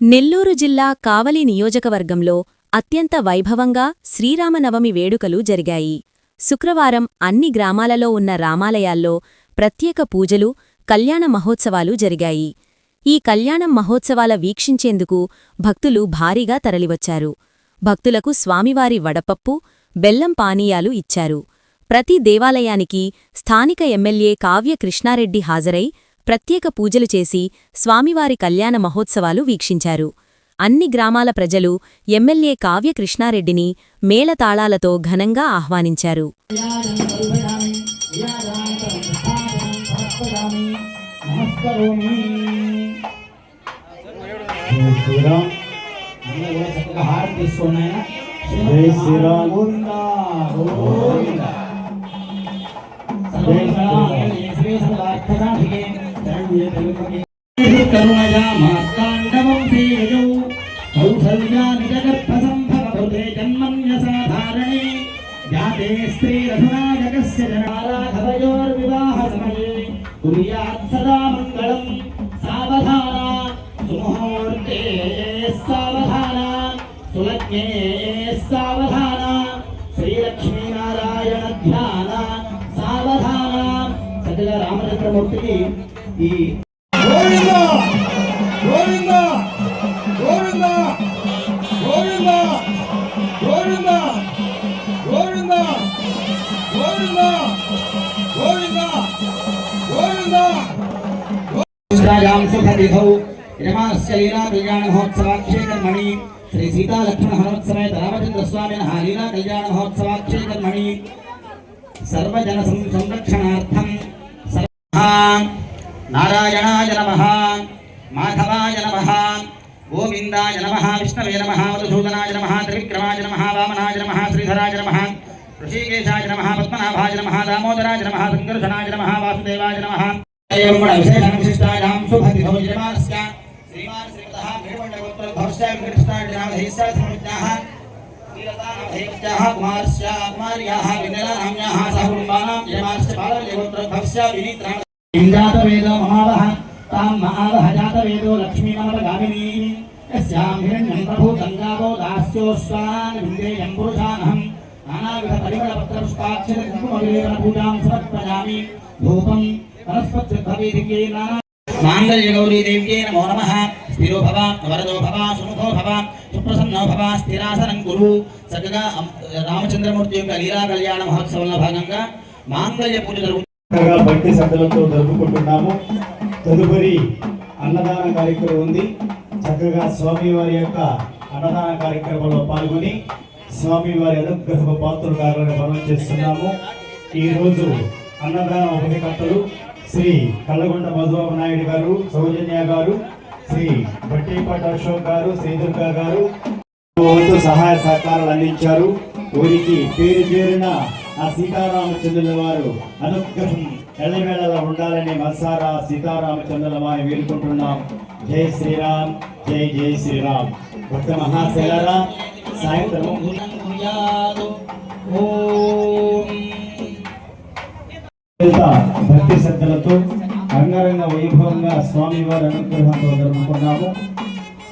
నెల్లూరు జిల్లా కావలి నియోజకవర్గంలో అత్యంత వైభవంగా శ్రీరామనవమి వేడుకలు జరిగాయి. శుక్రవారం అన్ని గ్రామాలలో ఉన్న రామాలయాల్లో ప్రత్యేక పూజలు, కళ్యాణ మహోత్సవాలు జరిగాయి. ఈ కళ్యాణం మహోత్సవాల వీక్షించేందుకు భక్తులు భారీగా తరలివచ్చారు. భక్తులకు స్వామివారి వడపప్పు, బెల్లం పానీయాలు ఇచ్చారు. ప్రతి దేవాలయానికి స్థానిక ఎమ్మెల్యే కావ్య కృష్ణారెడ్డి హాజరై ప్రత్యేక పూజలు చేసి స్వామివారి కళ్యాణ మహోత్సవాలు వీక్షించారు. అన్ని గ్రామాల ప్రజలు ఎమ్మెల్యే కావ్య కృష్ణారెడ్డిని మేళతాళాలతో ఘనంగా ఆహ్వానించారు. కరుణయా మార్తాండవం శ్రీయౌ కౌసల్యాని జగత్పసంభవభృతే జన్మన్యసాధారణే జాతే శ్రీరఘునాయకస్య జనారాఘవయోర్వివాహసమయే కుర్యాత్ సదా మంగళం. సావధాన సుముహూర్తే సావధాన సులగ్నే సావధాన శ్రీలక్ష్మీనారాయణ ధ్యాన సావధాన. సకల రామచంద్రమూర్తికి ఈ గోవింద గోవింద గోవింద గోవింద గోవింద గోవింద గోవింద గోవింద గోవింద శ్రీరామ సుఖదిహౌ యజమానస్య లీలా కళ్యాణ మహోత్సవాక్షే కర్మణి శ్రీ సీతా లక్ష్మణ హనోత్సవేత రామచంద్ర స్వామినః లీలా కళ్యాణ మహోత్సవాక్షే కర్మణి సర్వజన సంరక్షణార్థం నారాయణాయ నమః, మాధవాయ నమః, గోవిందాయ నమః, విష్ణవే నమః, మధుసూదనాయ నమః, త్రివిక్రమాయ నమః, వామనాయ నమః, శ్రీధరాయ నమః, ఋషికేశాయ నమః, పద్మనాభాయ నమః, దామోదరాయ నమః, సంకర్షణాయ నమః, వాసుదేవాయ నమః. విశేషవిశిష్టాయాం శుభతిథౌ యజమానస్య శ్రీమాన్ శ్రీమతః మేరుగొండగోత్రోద్భవస్య వెంకటకృష్ణాయ నామధేయస్య సమృద్ధాః శ్రీరతానామధేయస్యాః కుమారస్య కుమార్యాః వినలానామ్యాః సహకుటుంబానాం యజమానస్య బాలవల్యగోత్రోద్భవస్య వినీత్రాం जातवेदो ममावह तां महावह जातवेदो लक्ष्मीमनवगामिनी यस्यां हिरण्यं प्रभूतं गावो दास्योऽश्वान् विन्देयं पुरुषानहं नानाविधपरिमलपत्रपुष्पाक्षरकुङ्कुमविलेपनपूजां समर्पयामि धूपं वनस्पतिर्भवेदिके नाना माङ्गल्यगौरीदेव्यै नमो नमः. स्थिरो भव वरदो भव सुमुखो भव सुप्रसन्नो भव स्थिरासनं कुरु. చక్కగా రామచంద్రమూర్తి యొక్క లీలా కళ్యాణ మహోత్సవంలో భాగంగా మాంగళ్య పూజ భక్తి శ్రద్ధలతో జరుపుకుంటున్నాము. తదుపరి అన్నదాన కార్యక్రమం ఉంది. చక్కగా స్వామివారి యొక్క అన్నదాన కార్యక్రమంలో పాల్గొని స్వామివారి అనుగ్రహ పాత్రలు కావాలని మనం చేస్తున్నాము. ఈరోజు అన్నదాన ఉపకర్తలు శ్రీ కల్లగొండ మధుబాబు నాయుడు గారు, సౌజన్య గారు, శ్రీ బట్టిపాటి అశోక్ గారు, శ్రీదుర్గా గారు సహాయ సహకారాలు అందించారు. ఊరికి పేరు పేరున ఆ సీతారామచంద్రుల వారు అనుగ్రహం ఎల్లవేళలా ఉండాలని మనసారా సీతారామచంద్రుల వారిని వేడుకుంటున్నాం. జై శ్రీరామ్, జై జై శ్రీరామ్. భక్త మహాశైలరా సాయంత్రం భక్తి శ్రద్ధలతో అంగరంగ వైభవంగా స్వామివారి అనుగ్రహంతో జరుపుకున్నాము.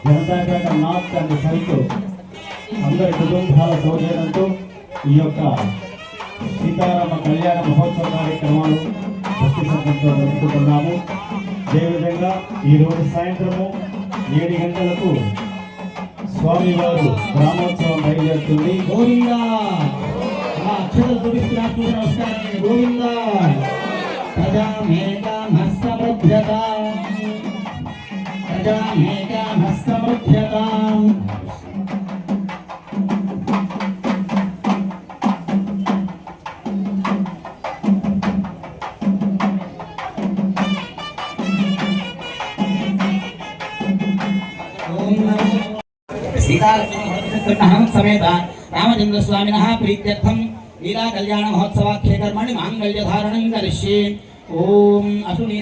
జనతాపేట నార్త్ అండ్ సౌత్ అందరి కుటుంబాల సౌజన్యంతో ఈ యొక్క సీతారామ కళ్యాణ మహోత్సవ కార్యక్రమాలు భక్తి శ్రద్ధతో జరుపుకుంటున్నాము. అదేవిధంగా ఈరోజు సాయంత్రము 7 గంటలకు స్వామివారు గ్రామోత్సవం బయలుదేరుతుంది. గోవిందా గోవిందా समेत रामचंद्र स्वामिनः प्रीत्यर्थं लीला कल्याण महोत्सवाख्ये कर्मणि मांगल्य धारणं करिष्ये. ओम अशुनि